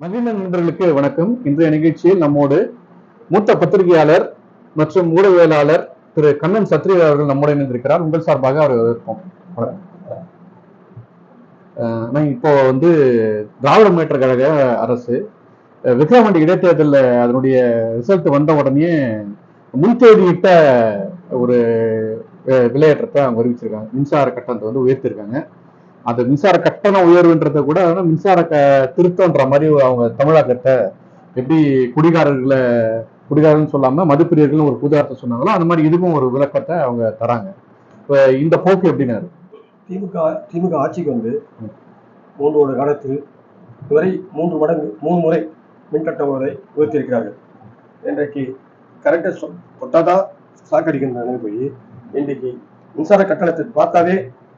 மகிழ்ந்த நண்பர்களுக்கு வணக்கம். இன்றைய நிகழ்ச்சியில் நம்மோடு மூத்த பத்திரிகையாளர் மற்றும் ஊடகவியலாளர் திரு கண்ணன் சத்ரியர் அவர்கள் நம்மோடு இணைந்திருக்கிறார். உங்கள் சார்பாக அவர் வரவேற்போம். இப்போ திராவிட முன்னேற்ற கழக அரசு விக்கிரவாண்டி இடைத்தேர்தலில் அதனுடைய ரிசல்ட் வந்த உடனே முன்தேதியிட்ட ஒரு விலையேற்றத்தை அவங்க அறிவிச்சிருக்காங்க. மின்சார கட்டணத்தை உயர்த்திருக்காங்க. அந்த மின்சார கட்டண உயர்வுன்றத கூட மின்சார திருத்தம்ன்ற மாதிரி அவங்க தமிழகத்தை எப்படி குடிகாரன்னு சொல்லாம மதுப்பிரியர்கள் ஒரு புதார்த்தம் சொன்னாங்களோ அந்த மாதிரி இதுக்கும் ஒரு விளக்கத்தை அவங்க தராங்க. இப்ப இந்த போக்கு எப்படின்னாரு திமுக ஆட்சிக்கு 3 வருட காலத்தில் இதுவரை 3 முறை மின்கட்ட உயர்வை உயர்த்தியிருக்கிறார்கள். இன்றைக்கு கரெக்டா தொட்டாதான் சாக்கடிக்கின்ற நிலைமை போய் இன்றைக்கு மின்சார கட்டணத்தை பார்த்தாவே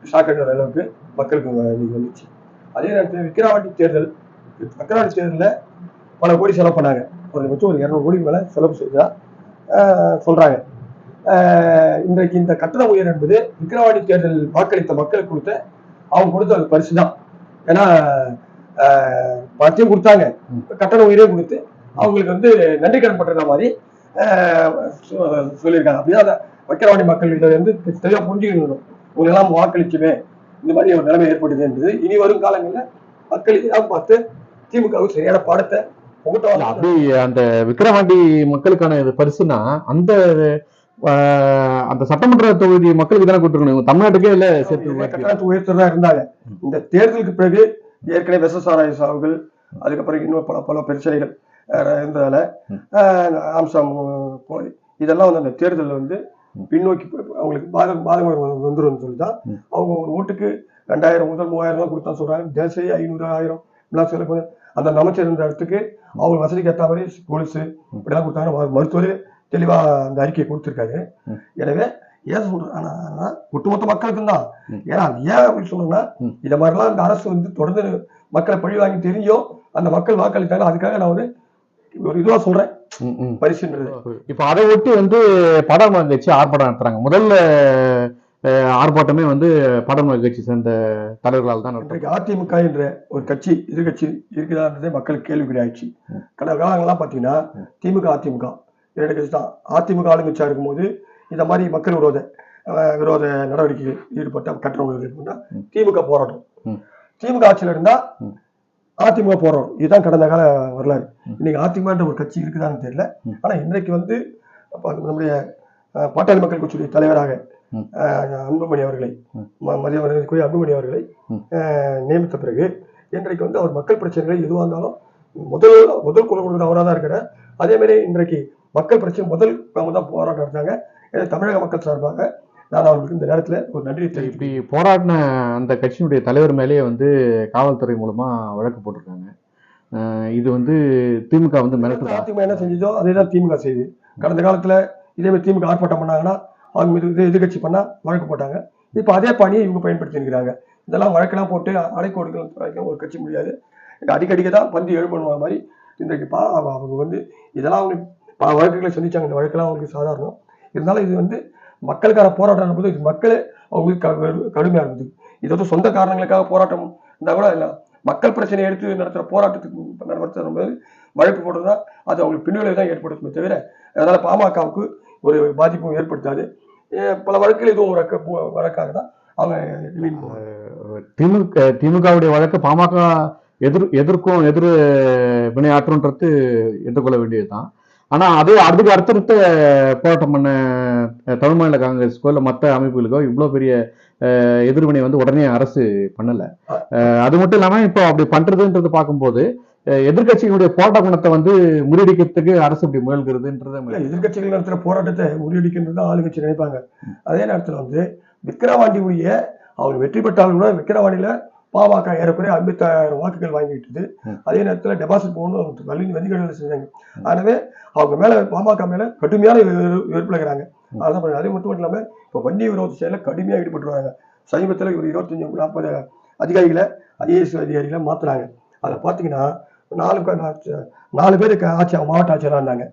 ஷாக்கடிக்கிற அளவுக்கு மக்களுக்கு வந்துச்சு. அதே நேரத்தில் விக்கிரவாண்டி தேர்தலில் பல கோடி செலவு பண்ணாங்க. ஒரு 200 கோடிக்கு மேல செலவு செய்தா சொல்றாங்க. இன்றைக்கு இந்த கட்டண உயர் என்பது விக்கிரவாண்டி தேர்தல் வாக்களித்த மக்களுக்கு அவங்க கொடுத்த பரிசு தான். ஏன்னா பணத்தையும் கொடுத்தாங்க, கட்டண உயரே கொடுத்து அவங்களுக்கு நன்றி கடன் பண்ற மாதிரி சொல்லியிருக்காங்க. அப்படிதான் விக்கிரவாண்டி மக்கள் இதை தெளிவா புரிஞ்சுக்கணும். உங்களெல்லாம் வாக்களிச்சுமே இந்த மாதிரி ஒரு நிலைமை ஏற்படுது என்பது இனி வரும் காலங்களில் மக்கள் இதான் பார்த்து திமுகவுக்கு சரியான பாடத்தை அப்படி அந்த விக்கிரவாண்டி மக்களுக்கான பரிசுனா அந்த சட்டமன்ற தொகுதி மக்களுக்கு தானே கொடுத்துருக்கணும், தமிழ்நாட்டுக்கே இல்ல சேர்த்து உயர்த்ததான் இருந்தாங்க. இந்த தேர்தலுக்கு பிறகு ஏற்கனவே விசசாராய சாவுகள், அதுக்கப்புறம் இன்னும் பல பிரச்சனைகள் இருந்ததால அம்சம் இதெல்லாம் அந்த தேர்தலில் பின்னோக்கி அவங்களுக்கு பாதகம் வந்துடும் சொல்லிதான் அவங்க ஒரு ஓட்டுக்கு 2000 முதல் 3000 கொடுத்தா சொல்றாங்க. தேசிய 500 1000 சொல்ல அந்த அமைச்சர் இருந்த இடத்துக்கு அவங்க வசதிக்கு ஏற்ற மாதிரி போலீஸ் இப்படிலாம் கொடுத்தாங்க. மருத்துவர் தெளிவா அந்த அறிக்கையை கொடுத்திருக்காரு. எனவே ஏன் சொல்றேன்னா ஒட்டுமொத்த மக்களுக்கும் தான். ஏன்னா ஏன் அப்படின்னு சொன்னோம்னா இந்த மாதிரிலாம் இந்த அரசு தொடர்ந்து மக்களை பழி வாங்கி தெரியும் அந்த மக்கள் வாக்களித்தாங்க. அதுக்காக நான் ஒரு இதுவா சொல்றேன் பரிசுன்றது. இப்ப அதை ஒட்டி படம் கட்சி ஆர்ப்பாட்டம் நடத்துறாங்க. முதல்ல ஆர்ப்பாட்டமே படம் கட்சி சேர்ந்த தலைவர்களால் தான். அதிமுக என்ற ஒரு கட்சி எதிர்கட்சி இருக்குதான்றதே மக்களுக்கு கேள்விக்குறி ஆயிடுச்சு. கடந்த காலங்கள்லாம் பாத்தீங்கன்னா திமுக அதிமுக 2 கட்சி தான். அதிமுக ஆளுங்கட்சியா இருக்கும்போது இந்த மாதிரி மக்கள் விரோத நடவடிக்கைகள் ஈடுபட்ட கட்டண உயர்வு திமுக போராட்டம், திமுக ஆட்சியில இருந்தா அதிமுக போறோம். இதுதான் கடந்த கால வரலாறு. இன்னைக்கு அதிமுக ஒரு கட்சி இருக்குதான்னு தெரியல. ஆனா இன்றைக்கு நம்முடைய பாட்டாளி மக்கள் கட்சியுடைய தலைவராக அன்புமணி அவர்களை அன்புமணி அவர்களை நியமித்த பிறகு இன்றைக்கு அவர் மக்கள் பிரச்சனைகளை எதுவாக இருந்தாலும் முதல் குரல் கொடுக்குற அவராக தான் இருக்கிறார். அதே மாதிரி இன்றைக்கு மக்கள் பிரச்சனை முதல் தான் போராட்டம் நடத்தாங்க. தமிழக மக்கள் சார்பாக நான் அவங்களுக்கு இந்த நேரத்துல ஒரு நன்றி தெரிவிக்கிறேன். இப்படி போராடின அந்த கட்சியினுடைய தலைவர் மேலேயே காவல்துறை மூலமா வழக்கு போட்டிருக்காங்க. இது திமுக மிரட்டல். அதிமுக என்ன செஞ்சதோ அதேதான் திமுக செய்யுது. கடந்த காலத்துல இதே மாதிரி திமுக ஆர்ப்பாட்டம் பண்ணாங்கன்னா அவங்க மீது எதிர்கட்சி பண்ணா வழக்கு போட்டாங்க. இப்ப அதே பாணியை இவங்க பயன்படுத்தி இருக்கிறாங்க. இதெல்லாம் வழக்கெல்லாம் போட்டு அடைக்கோடுகள் ஒரு கட்சி முடியாது. அடிக்கடிக்க தான் பந்தி எழுபணுவ மாதிரி இன்றைக்கு அவங்க இதெல்லாம் அவங்க பல வழக்குகளை சந்திச்சாங்க. இந்த வழக்கெல்லாம் அவங்களுக்கு சாதாரணம். இருந்தாலும் இது மக்களுக்கான போராட்டம் போது மக்களே அவங்களுக்கு கடுமையா இருந்தது. இது சொந்த காரணங்களுக்காக போராட்டம் இருந்தா கூட இல்லை, மக்கள் பிரச்சனையை எடுத்து நடத்துற போராட்டத்துக்கு நடத்தும்போது வழக்கு போடுறதா அது அவங்களுக்கு பின்விளைவு தான் ஏற்படுத்துமே தவிர அதனால பாமகவுக்கு ஒரு பாதிப்பும் ஏற்படுத்தாது. பல வழக்குகள் இதுவும் வழக்காக தான் அவங்க திமுகவுடைய வழக்கு பாமக எதிர்க்கும் எதிர் வினையாற்றுன்றது எதிர்கொள்ள வேண்டியதுதான். ஆனா அதுக்கு அடுத்தடுத்த போராட்டம் பண்ண தமிழ் மாநில காங்கிரஸுக்கோ இல்ல மற்ற அமைப்புகளுக்கோ இவ்வளவு பெரிய எதிர்வினை உடனே அரசு பண்ணல. அது மட்டும் இல்லாம இப்போ அப்படி பண்றதுன்றது பார்க்கும்போது எதிர்கட்சிகளுடைய போராட்ட குணத்தை முறியடிக்கிறதுக்கு அரசு இப்படி முயல்கிறதுன்றது. எதிர்கட்சிகள் நடத்துற போராட்டத்தை முறியடிக்கிறது ஆளுங்கட்சி நினைப்பாங்க. அதே நேரத்தில் விக்கிரவாண்டியுடைய அவங்க வெற்றி பெற்றாலும் கூட விக்கிரவாண்டியில பாமக ஏறக்குறைய 50,000 வாக்குகள் வாங்கிட்டு அதே நேரத்தில் டெபாசிட் போகணும் வழிகளை செஞ்சாங்க. ஆகவே அவங்க மேல பாமக மேல கடுமையான வெறுப்புகிறாங்க. அதான் அதே மட்டும் இல்லாம இப்ப வண்டி விரோத செயல கடுமையா ஈடுபட்டு வராங்க. சமீபத்தில் ஒரு 25-40 அதிகாரிகளை IAS அதிகாரிகளை மாத்துறாங்க. அதை பாத்தீங்கன்னா 4 பேருக்கு மாவட்ட ஆட்சியராக இருந்தாங்க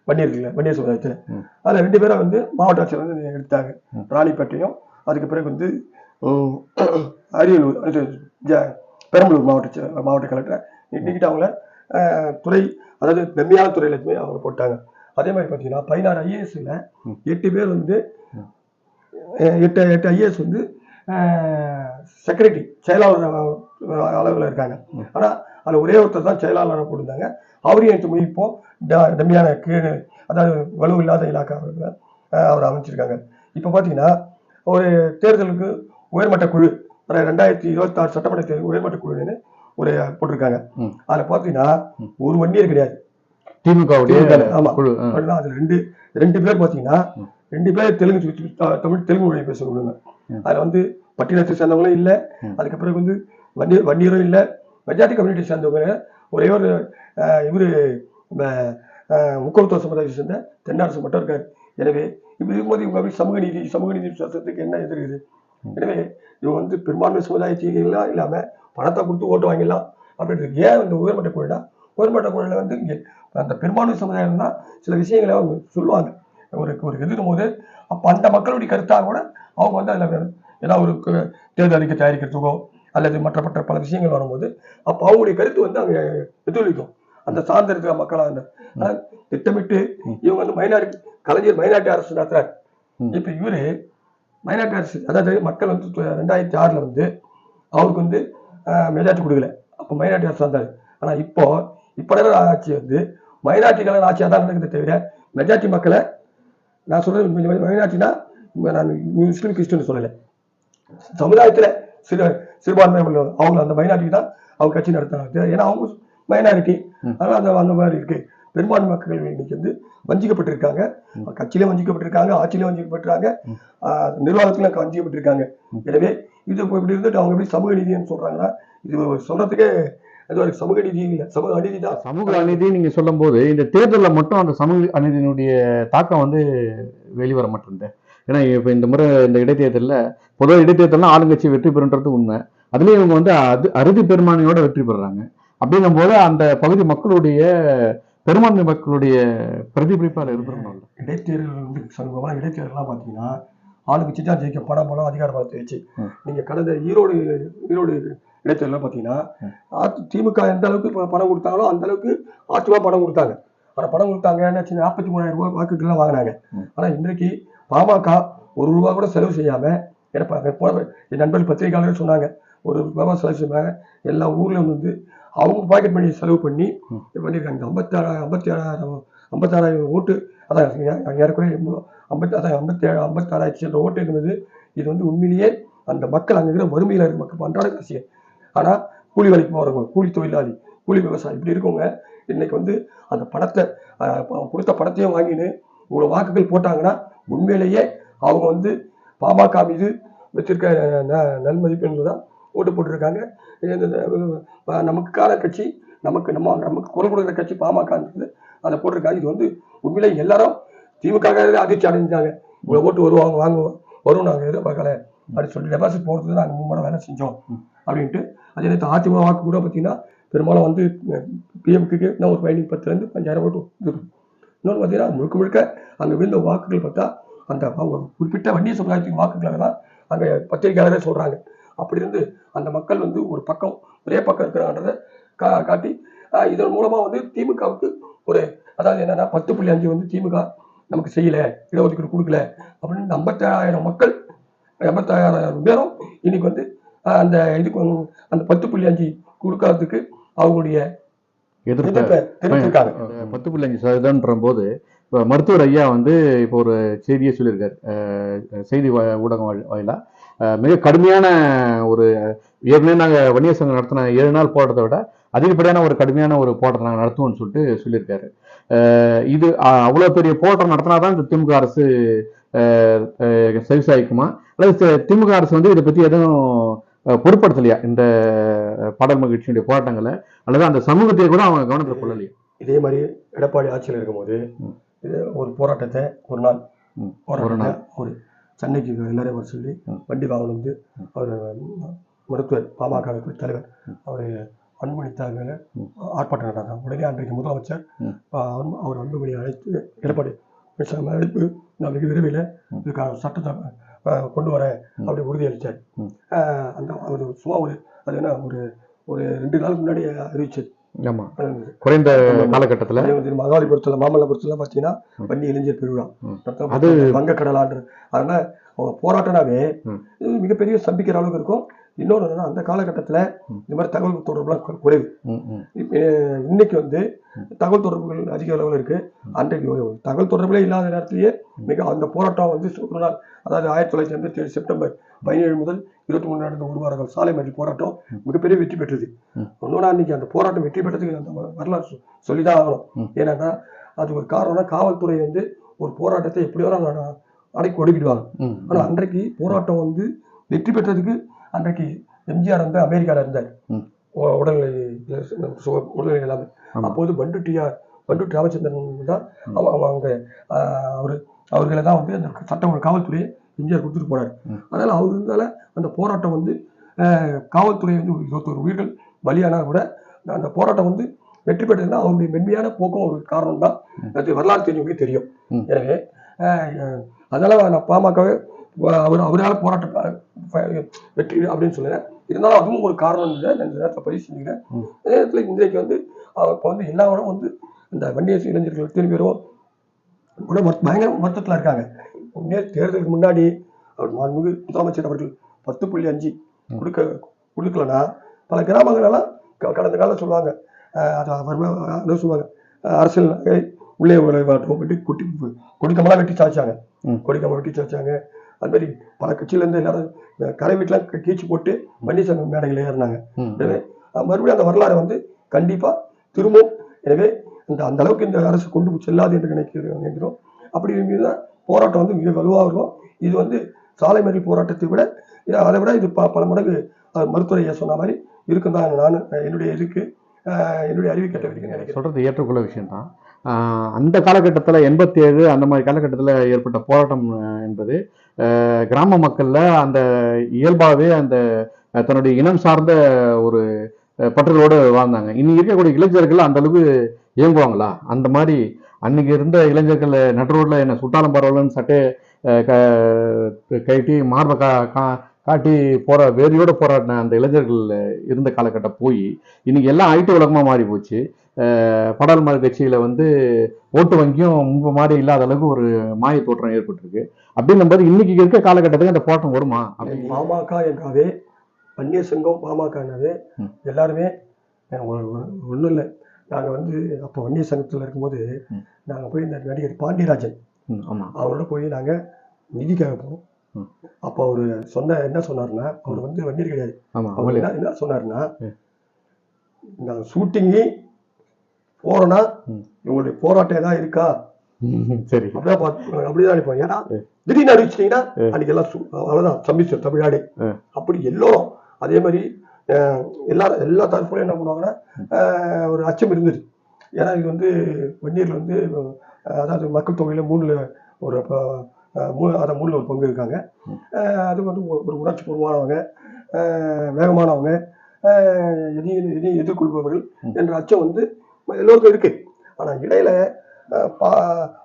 வன்னியர் சமுதாயத்தில். அதுல 2 பேரை மாவட்ட ஆட்சியர் எடுத்தாங்க. ராணிப்பேட்டையும் அதுக்கு பிறகு அரியலூர் பெரம்பலூர் மாவட்ட கலெக்டர் நீக்கிட்டு அவங்கள துறை, அதாவது மென்மையான துறையில அவங்க போட்டாங்க. அதே மாதிரி பார்த்தீங்கன்னா 16 ஐஏஎஸ்ல 8 பேர் வந்து 8 ஐஏஎஸ் வந்து செக்ரட்டரி செயலாளர் அளவில் இருக்காங்க. ஆனால் அதில் ஒரே ஒருத்தர் தான் செயலாளராக போட்டிருந்தாங்க. அவரையும் எடுத்து முடிப்போம் டம்மியான கீழ், அதாவது வலு இல்லாத இலாக்காவில் அவர் அமைச்சிருக்காங்க. இப்போ பார்த்தீங்கன்னா ஒரு தேர்தலுக்கு உயர்மட்ட குழு, 2026 சட்டமன்ற தேர்தல் உயர்மட்ட குழுன்னு ஒரு போட்டிருக்காங்க. அதில் பார்த்தீங்கன்னா ஒரு வண்டியர் கிடையாது திமுக. ஆமா, அதுல ரெண்டு பேர் பார்த்தீங்கன்னா 2 பேர் தெலுங்கு மொழி பேசுவாங்க. அதுல வந்து பட்டினத்தை சேர்ந்தவங்களும் இல்லை, அதுக்கு பிறகு வந்து வண்டியரும் இல்லை, மெஜாரிட்டி கம்யூனிட்டி சேர்ந்தவங்க ஒரே ஒரு இவரு முக்கியத்துவ சமுதாயத்தை சேர்ந்த தென்னரசு மட்டும் இருக்காரு. எனவே இப்படி இருக்கும்போது இவங்க சமூக நீதி சட்டத்துக்கு என்ன எதிர்க்குது? எனவே இவங்க வந்து பெரும்பான்மை சமுதாயத்திலாம் இல்லாம பணத்தை கொடுத்து ஓட்டு வாங்கிடலாம் அப்படின்றது. ஏன் இந்த உயர்மட்ட குழுனா, உயர்மட்ட குழுல வந்து இங்கே அந்த பெரும்பான்மை சமுதாயம் தான் சில விஷயங்களை அவங்க சொல்லுவாங்க ஒரு எதிரும் போது, அப்போ அந்த மக்களுடைய கருத்தாக கூட அவங்க வந்து அதில் ஏதாவது ஒரு தேர்தல் அறிக்கை தயாரிக்கிறதுக்கோ அல்லது மற்ற பல விஷயங்கள் வரும்போது அப்போ அவங்களுடைய கருத்து வந்து அங்கே எதிரொலிக்கும். அந்த சார்ந்த இருக்கிற மக்களாக திட்டமிட்டு இவங்க வந்து கலைஞர் மைனாரிட்டி அரசு நடத்துறாரு. இப்ப இவரு மைனாரிட்டி அரசு, அதாவது மக்கள் வந்து 2006 வந்து அவருக்கு வந்து மெஜாரிட்டி கொடுக்கல, அப்போ மைனாரிட்டி அரசு வந்தாரு. ஆனா இப்போ ஆட்சி வந்து மைனாரிட்டிகளான ஆட்சியாக தான் நடக்குது தவிர மெஜாரிட்டி மக்களை, நான் சொல்றது மைனாரிட்டினா நான் முஸ்லீம் கிறிஸ்டின் சொல்லலை, சமுதாயத்துல சிறுபான்மை அவங்க அந்த மைனாரிட்டி தான் அவங்க கட்சி நடத்துறாங்க. ஏன்னா அவங்க மைனாரிட்டி, அதனால அந்த மாதிரி இருக்கு. பெரும்பான்மை மக்கள் இன்னைக்கு வந்து வஞ்சிக்கப்பட்டிருக்காங்க, கட்சியிலும் வஞ்சிக்கப்பட்டிருக்காங்க, ஆட்சியிலும் வஞ்சிக்கப்பட்டிருக்காங்க, நிர்வாகத்திலும் வஞ்சிக்கப்பட்டிருக்காங்க. எனவே இது இப்படி இருந்துட்டு அவங்க எப்படி சமூக நீதினு சொல்றாங்கன்னா, இது சொல்றதுக்கே சமூக நீதி இல்லை, சமூக அநீதி தான். சமூக அநீதி நீங்க சொல்லும் போது இந்த தேர்தலில் மட்டும் அந்த சமூக அநீதியினுடைய தாக்கம் வந்து வெளிவர மாட்டேங்குது. ஏன்னா இப்ப இந்த முறை இந்த இடைத்தேர்தலில், பொதுவாக இடைத்தேர்தல்னா ஆளுங்கட்சி வெற்றி பெறுன்றது உண்மை. அதுலயும் இவங்க வந்து அறுதி பெரும்பான்மையோட வெற்றி பெறுறாங்க. அப்படின்னும் போது அந்த பகுதி மக்களுடைய பெரும்பான்மை மக்களுடைய பிரதிபலிப்பால் இருக்கணும். இடைத்தேர்தல் வந்து சமீபமாக இடைத்தேர்தலாம் பார்த்தீங்கன்னா ஆளுங்கட்சி தான் ஜெயிக்க பணம் அதிகார பலத்தை வச்சு. நீங்க கடந்த ஈரோடு இடைத்தேர்தல் பார்த்தீங்கன்னா திமுக எந்த அளவுக்கு பணம் கொடுத்தாங்களோ அந்த அளவுக்கு அதிமுக பணம் கொடுத்தாங்க. ஆனால் பணம் கொடுத்தாங்க 43,000 ரூபாய் வாக்குகள்லாம் வாங்கினாங்க. ஆனா இன்றைக்கு பாமக ₹1 கூட செலவு செய்யாம, என் நண்பர்கள் பத்திரிகையாளர்கள் சொன்னாங்க, ₹1 செலவு செய்யாம எல்லா ஊர்லயும் வந்து அவங்க பாக்கெட் பண்ணி செலவு பண்ணி பண்ணியிருக்காங்க. 56,000 ஓட்டு, அதான் ஏறக்குறைய 56,000 ஓட்டு இருந்தது. இது வந்து உண்மையிலேயே அந்த மக்கள் அங்க இருக்கிற வறுமையில இருக்க மக்கள் அன்றாட அரசியல். ஆனா கூலி வேலைக்கு போறவங்க, கூலி தொழிலாளி, கூலி விவசாயி இப்படி இருக்கவங்க இன்னைக்கு வந்து அந்த பணத்தை கொடுத்த பணத்தையும் வாங்கின்னு இவ்வளவு வாக்குகள் போட்டாங்கன்னா உண்மையிலேயே அவங்க வந்து பாமக மீது வச்சிருக்க நன்மதிப்பு என்பதுதான் ஓட்டு போட்டிருக்காங்க. நமக்கான கட்சி, நமக்கு குரல் கொடுக்குற கட்சி பாமக அதை போட்டிருக்காங்க. இது வந்து உண்மையிலே எல்லாரும் திமுக அதிர்ச்சி அடைஞ்சாங்க. இவ்வளவு ஓட்டு வரும் நாங்க எதிர்பார்க்கல அப்படின்னு சொல்லி டெபாசிட் போடுறது நாங்கள் 3 முறை வேலை செஞ்சோம் அப்படின்ட்டு. அதே நேரத்தில் அதிமுக வாக்கு கூட பார்த்தீங்கன்னா பெரும்பாலும் வந்து பிஎம்க்கு இன்னும் ஒரு 10,000 to 5,000 ஓட்டு இருக்கும். இன்னொன்று பார்த்தீங்கன்னா முழுக்க அங்கே விழுந்த வாக்குகள் பார்த்தா அந்த அவங்க குறிப்பிட்ட வன்னிய சமுதாயத்தின் வாக்குகளை தான் அங்கே பத்திரிகையாளரே சொல்றாங்க. அப்படி இருந்து அந்த மக்கள் வந்து ஒரே பக்கம் இருக்கிறான்றதை காட்டி இதன் மூலமா வந்து திமுகவுக்கு அதாவது என்னன்னா 10.5 வந்து திமுக நமக்கு செய்யல, இடஒதுக்கீடு கொடுக்கல அப்படின்னு 87,000 பேரும் இன்னைக்கு வந்து அந்த இதுக்கு அந்த 10.5 கொடுக்கறதுக்கு அவங்களுடைய எதிர்ப்பை தெரிவித்திருக்காங்க. 10.5% போது இப்போ மருத்துவர் ஐயா வந்து இப்போ ஒரு செய்தியை சொல்லியிருக்காரு செய்தி ஊடகம் வாயிலா. மிக கடுமையான ஒரு, ஏற்கனவே நாங்கள் வன்னியர் சங்கம் நடத்தின 7 நாள் போராட்டத்தை விட அதிகப்படியான ஒரு கடுமையான ஒரு போராட்டம் நாங்கள் நடத்துவோம்னு சொல்லியிருக்காரு. இது அவ்வளோ பெரிய போராட்டம் நடத்தினாதான் இந்த திமுக அரசு செவிசாய்க்குமா, அல்லது திமுக அரசு வந்து இதை பற்றி எதுவும் பொருட்படுத்தலையா இந்த பாடல் மகிழ்ச்சியுடைய போராட்டங்களை, அல்லது அந்த சமூகத்தை கூட அவங்க கவனத்தில் கொள்ளலையா? இதே மாதிரி எடப்பாடி ஆட்சியில் இருக்கும்போது ஒரு போராட்டத்தை ஒரு நாள் ஒரு சென்னைக்கு எல்லாரையும் வர சொல்லி வண்டி வாகனம் வந்து அவர் மருத்துவர் பாமக தலைவர் அவர் அன்புமணி தலைமையில ஆர்ப்பாட்டம் நடந்தாங்க. உடனே அன்றைக்கு முதலமைச்சர் அவர் அன்புமணி அழைத்து, எடப்பாடி அழைப்பு, நான் மிக விரைவில் இதுக்கான சட்டத்தை கொண்டு வரேன் அப்படி உறுதியளித்தார். அந்த சும்மா அது என்ன ஒரு 2 நாளுக்கு முன்னாடி அறிவிச்சது. ஆமா, குறைந்த காலகட்டத்துல மகாபலிபுரத்துல மாமல்லபுரத்துல பாத்தீங்கன்னா வன்னி இளைஞர் பெருவிழா அது வங்கக்கடலான்ற. அதனால அவங்க போராட்டம்னாவே இது மிகப்பெரிய சம்பிக்கிற அளவுக்கு இருக்கும். இன்னொன்று என்னன்னா அந்த காலகட்டத்துல இந்த மாதிரி தகவல் தொடர்புலாம் குறைவு. இன்னைக்கு வந்து தகவல் தொடர்புகள் அதிக அளவில் இருக்கு. அன்றைக்கு தகவல் தொடர்புலே இல்லாத நேரத்திலேயே மிக அந்த போராட்டம் வந்து ஒரு நாள், அதாவது 1987 செப்டம்பர் 17 முதல் 23 நடந்த ஒரு வாரங்கள் சாலை மறியல் போராட்டம் மிகப்பெரிய வெற்றி பெற்றது. ஒன்னொன்னா அன்னைக்கு அந்த போராட்டம் வெற்றி பெற்றதுக்கு அந்த வரலாறு சொல்லிதான் ஆகணும். ஏன்னா அது ஒரு காரணம்னா காவல்துறை வந்து ஒரு போராட்டத்தை எப்படியோ அடக்கி ஒடுக்கிடுவாங்க. ஆனா அன்றைக்கு போராட்டம் வந்து வெற்றி பெற்றதுக்கு அன்றைக்கு எம்ஜிஆர் வந்து அமெரிக்கால இருந்தார், உடல்நிலை இல்லாமல். அப்போது பண்டு ராமச்சந்திரன் தான் அவங்க அவர்களை தான் வந்து அந்த சட்ட காவல்துறையை எம்ஜிஆர் கொடுத்துட்டு போனார். அதனால அவர் இருந்தால அந்த போராட்டம் வந்து காவல்துறை வந்து 21 உயிர்கள் பலியானா கூட அந்த போராட்டம் வந்து வெற்றி பெற்றதுன்னா அவருடைய மென்மையான போக்கும் ஒரு காரணம் தான். அது வரலாறு தெரிஞ்சவங்க தெரியும். எனவே அதனால நான் பாமகவே அவரால் போராட்டம் வெற்றி அப்படின்னு சொல்லுறேன். இருந்தாலும் அதுவும் ஒரு காரணம் இந்த நேரத்தில் பதிவு செஞ்சுக்கிறேன். அதே நேரத்தில் இன்றைக்கு வந்து இப்போ வந்து எல்லாரும் வந்து இந்த வன்னியர் இளைஞர்கள் திரும்பி பேரும் கூட பயங்கர வருத்தத்தில் இருக்காங்க. தேர்தலுக்கு முன்னாடி அவர் மாண்புமிகு முதலமைச்சர் அவர்கள் 10.5 கொடுக்கலன்னா பல கிராமங்களெல்லாம் கடந்த காலம் சொல்லுவாங்க, அது சொல்லுவாங்க அரசியல் உள்ளே மாற்றோம் கொடிக்கமெல்லாம் வெட்டி சாய்ச்சாங்க. கொடிக்கம்பம் வெட்டி சாய்ச்சாங்க. அது மாதிரி பல கட்சியிலேருந்து எல்லாரும் கரை வீட்டெலாம் கீழ்ச்சி போட்டு வன்னி சங்கம் மேடைகள் ஏறினாங்க. எனவே மறுபடியும் அந்த வரலாறு வந்து கண்டிப்பா திரும்பவும். எனவே அந்த அளவுக்கு இந்த அரசு கொண்டு செல்லாது என்று நினைக்கிறோம். அப்படி தான் போராட்டம் வந்து மிக வலுவாக இருக்கும். இது வந்து சாலை மறியல் போராட்டத்தை விட அதை விட இது பல மடங்கு மருத்துவரையா சொன்ன மாதிரி இருக்கும் தான் நான் என்னுடைய அறிவு கேட்ட வரைக்கும் சொல்றது ஏற்றுக்கொள்ள விஷயம் தான். அந்த காலகட்டத்தில் 87 அந்த மாதிரி காலகட்டத்தில் ஏற்பட்ட போராட்டம் என்பது கிராம மக்கள்ல அந்த இயல்பாகவே அந்த தன்னுடைய இனம் சார்ந்த ஒரு பற்றுகளோடு வாழ்ந்தாங்க. இன்னைக்கு இருக்கக்கூடிய இளைஞர்கள் அந்த அளவுக்கு இயங்குவாங்களா? அந்த மாதிரி அன்னைக்கு இருந்த இளைஞர்கள் நடுரோட்ல என்ன சுட்டாலும் பரவாயில்லன்னு சட்டை கட்டி மார்பை காட்டி வேதியோட போராடின அந்த இளைஞர்கள் இருந்த காலகட்டம் போய் இன்னைக்கு எல்லாம் ஐடி உலகமா மாறி போச்சு. பாடாளுமன்ற கட்சியில வந்து ஓட்டு வங்கியும் முன்பு மாதிரி இல்லாத அளவுக்கு ஒரு மாய தோற்றம் ஏற்பட்டிருக்கு. அப்படின்னும் போது இன்னைக்கு இருக்க காலகட்டத்துக்கு அந்த போராட்டம் வருமா? பாமக என்றாவே வன்னியர் சங்கம் பாமகனாவே எல்லாருமே ஒன்றும் இல்லை. நாங்கள் வந்து அப்போ வன்னியர் சங்கத்தில் இருக்கும்போது நாங்கள் போய் இந்த நடிகர் பாண்டியராஜன் அவரோட போய் நாங்கள் நிதிக்காக போனோம். அப்போ அவர் என்ன சொன்னார்னா, அவர் வந்து வன்னியர் கிடையாது. அவர் என்ன சொன்னார்னா, நாங்கள் ஷூட்டிங்கு போறோம்னா இவங்களுடைய போராட்டம் ஏதாவது இருக்கா சரி அப்படிதான் நினைப்போம். ஏன்னா திடீர்னு அறிவிச்சிட்டீங்கன்னா அன்னைக்கு எல்லாம் அவ்வளவுதான் சம்பிச்சர் தமிழ்நாடு அப்படி எல்லோரும். அதே மாதிரி எல்லா தரப்புலையும் என்ன பண்ணுவாங்கன்னா ஒரு அச்சம் இருந்தது. ஏன்னா இது வந்து வன்னியர்ல வந்து அதாவது மக்கள் தொகையில மூணுல ஒரு பங்கு இருக்காங்க. அது வந்து ஒரு உணர்ச்சி பூர்வமானவங்க, வேகமானவங்க, எதையும் எதிர்கொள்பவர்கள் என்ற அச்சம் வந்து எல்லோருக்கும் இருக்கு. ஆனா இடையில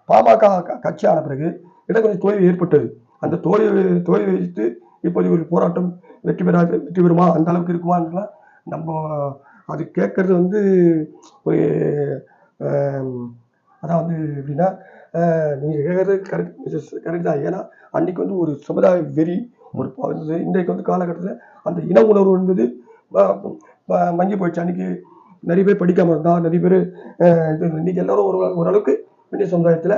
பாமக கட்சி ஆன பிறகு இடம் கொஞ்சம் தோல்வி ஏற்பட்டது. அந்த தோல்வி வைத்து இப்போது ஒரு போராட்டம் வெற்றி பெறுமா அந்த அளவுக்கு இருக்குமா நம்ம அது கேட்கறது வந்து ஒரு அதான் வந்து எப்படின்னா நீங்க கேட்கறது கரெக்ட் தான். ஏன்னா அன்னைக்கு வந்து ஒரு சமுதாய வெறி ஒரு இன்றைக்கு வந்து காலகட்டத்தில் அந்த இன உணர்வு என்பது மங்கி போயிடுச்சு. அன்னைக்கு நிறைய பேர் படிக்காம இருந்தா, நிறைய பேர் இன்னைக்கு எல்லாரும் ஓரளவுக்கு இந்திய சமுதாயத்துல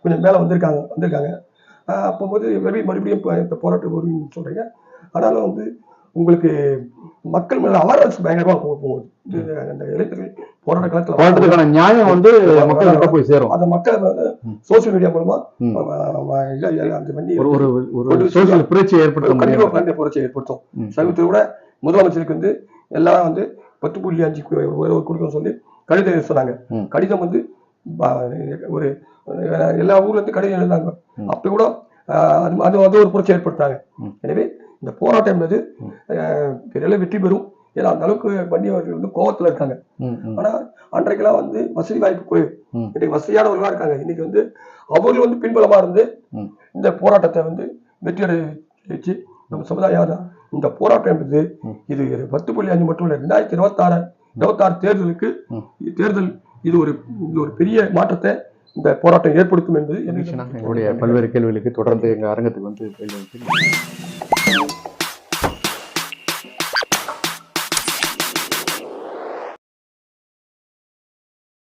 கொஞ்சம் மேல வந்திருக்காங்க. அப்போது மறுபடியும் போராட்டம் வரும்னு சொல்றீங்க. ஆனாலும் வந்து உங்களுக்கு மக்கள் மேல அவேர்னஸ் பயங்கரமா போகுது. அந்த இளைஞர்கள் போராட்ட காலத்துல நியாயம் வந்து மக்கள்கிட்ட போய் சேரும். அந்த மக்கள் சோசியல் மீடியா மூலமா புரட்சி ஏற்படுத்தும். சமீபத்தில் கூட முதலமைச்சருக்கு வந்து எல்லாரும் வந்து 10.5 கொடுக்கணும்னு சொல்லி கடிதம் சொன்னாங்க. கடிதம் வந்து ஒரு எல்லா ஊர்ல இருந்து கடிதம் எழுந்தாங்க. அப்படி கூட அது ஒரு புரட்சி ஏற்படுத்தாங்க. எனவே இந்த போராட்டம் என்பது பெரிய வெற்றி பெறும். ஏன்னா அந்த அளவுக்கு வன்னியவர்கள் வந்து கோபத்துல இருக்காங்க. ஆனா அன்றைக்கெல்லாம் வந்து வசதி வாய்ப்பு குறைவு. இன்னைக்கு வசதியானவர்களா இருக்காங்க. இன்னைக்கு வந்து அவர்கள் வந்து பின்பலமா இருந்து இந்த போராட்டத்தை வந்து வெற்றி நம்ம சமுதாயம் இந்த போராட்டம் என்பது இது 10.5 மட்டும் இல்லை, 2026 26 தேர்தலுக்கு ம். தேர்தல் இது ஒரு பெரிய மாற்றத்தை இந்த போராட்டம் ஏற்படுத்தும் என்பது எங்களுடைய பல்வேறு கேள்விகளுக்கு தொடர்ந்து எங்க அரங்கத்துக்கு வந்து கேள்வி